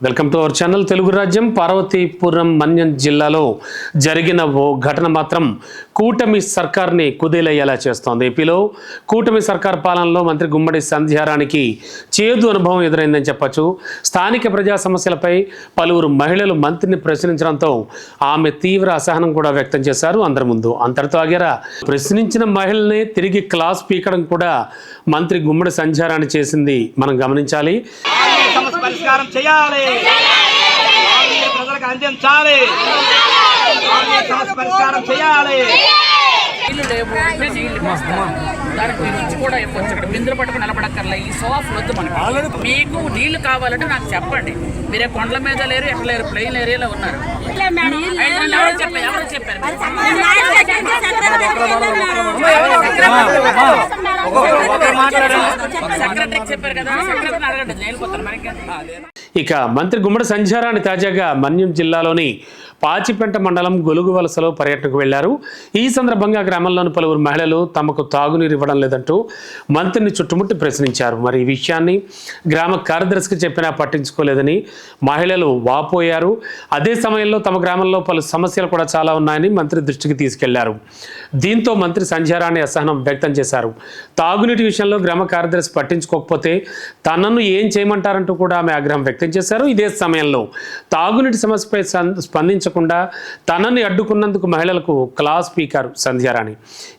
Welcome to our channel Telugu రాజ్యం. పార్వతీపురం మన్యం జిల్లాలో జరిగిన ఓ ఘటన మాత్రం కూటమి సర్కార్ని కుదేలయ్యేలా చేస్తోంది. ఏపీలో కూటమి సర్కార్ పాలనలో మంత్రి గుమ్మడి సంధ్యారాణికి చేదు అనుభవం ఎదురైందని చెప్పచ్చు. స్థానిక ప్రజా సమస్యలపై పలువురు మహిళలు మంత్రిని ప్రశ్నించడంతో ఆమె తీవ్ర అసహనం కూడా వ్యక్తం చేశారు అందరి ముందు. అంతటితో ఆగారా? ప్రశ్నించిన మహిళల్ని తిరిగి క్లాస్ పీకడం కూడా మంత్రి గుమ్మడి సంధ్యారాణి చేసింది మనం గమనించాలి. పరిష్కారం చేయాలి, ప్రజలకు అందించాలి, పరిష్కారం చేయాలి. దానికి మీరు ఇచ్చి కూడా ఇవ్వచ్చు. ఇక్కడ బిందులు పట్టుకుని నిలబడక్కర్లే. ఈ సోఫ్ వద్దు మనకు. మీకు నీళ్లు కావాలంటే నాకు చెప్పండి. మీరే కొండల మీద లేరు, ఎక్కడ లేరు, ప్లెయిన్ ఏరియాలో ఉన్నారు. ఎవరు చెప్పారు? సెక్రటరీకి చెప్పారు కదా, సెక్రటరీని అడగండి, నేర్పోతాను మనకి. ఇక మంత్రి గుమ్మడి సంధ్యారాణి తాజాగా మన్యం జిల్లాలోని పాచిపెంట మండలం గొలుగు వలసలో పర్యటనకు వెళ్లారు. ఈ సందర్భంగా గ్రామంలోని పలువురు మహిళలు తమకు తాగునీరు ఇవ్వడం లేదంటూ మంత్రిని చుట్టుముట్టి ప్రశ్నించారు. మరి ఈ విషయాన్ని గ్రామ కార్యదర్శికి చెప్పినా పట్టించుకోలేదని మహిళలు వాపోయారు. అదే సమయంలో తమ గ్రామంలో పలు సమస్యలు కూడా చాలా ఉన్నాయని మంత్రి దృష్టికి తీసుకెళ్లారు. దీంతో మంత్రి సంధ్యారాణి అసహనం వ్యక్తం చేశారు. తాగునీటి విషయంలో గ్రామ కార్యదర్శి పట్టించుకోకపోతే తనను ఏం చేయమంటారంటూ కూడా ఆమె ఆగ్రహం వ్యక్తం చేశారు. ఇదే సమయంలో తాగునీటి సమస్యపై స్పందించకుండా తనని అడ్డుకున్నందుకు మహిళలకు క్లాస్ స్పీకర్ సంధ్యారాణి.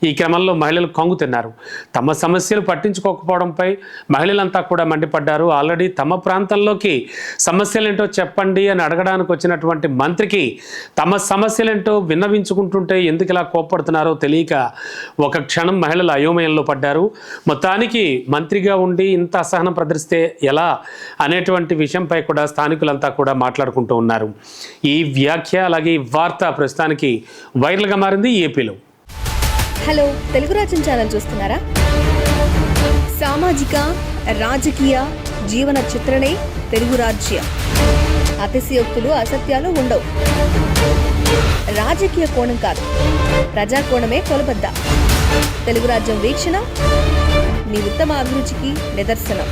ఈ క్రమంలో మహిళలు కంగు తిన్నారు. తమ సమస్యలు పట్టించుకోకపోవడంపై మహిళలంతా కూడా మండిపడ్డారు. ఆల్రెడీ తమ ప్రాంతంలోకి సమస్యలేంటో చెప్పండి అని అడగడానికి వచ్చినటువంటి మంత్రికి తమ సమస్యలేంటో విన్నవించుకుంటుంటే ఎందుకు ఇలా కోప్పడుతున్నారో తెలియక ఒక క్షణం మహిళలు అయోమయంలో పడ్డారు. మొత్తానికి మంత్రిగా ఉండి ఇంత అసహనం ప్రదర్శిస్తే ఎలా అనేటువంటి విషయంపై కూడా స్థానికులంతా కూడా మాట్లాడుకుంటూ ఉన్నారు. ఈ వ్యాఖ్య అలాగే ఈ వార్త ప్రస్తుతానికి వైరల్గా మారింది ఏపీలో. హలో, తెలుగు రాజ్యం ఛానల్ చూస్తున్నారా? సామాజిక రాజకీయ జీవన చిత్రణే తెలుగు రాజ్యం. అతిశయోక్తులు అసత్యాలు ఉండవు. రాజకీయ కోణం కాదు, ప్రజా కోణమే కొలబద్ద. తెలుగు రాజ్యం వీక్షణ మీ ఉత్తమ అభిరుచికి నిదర్శనం.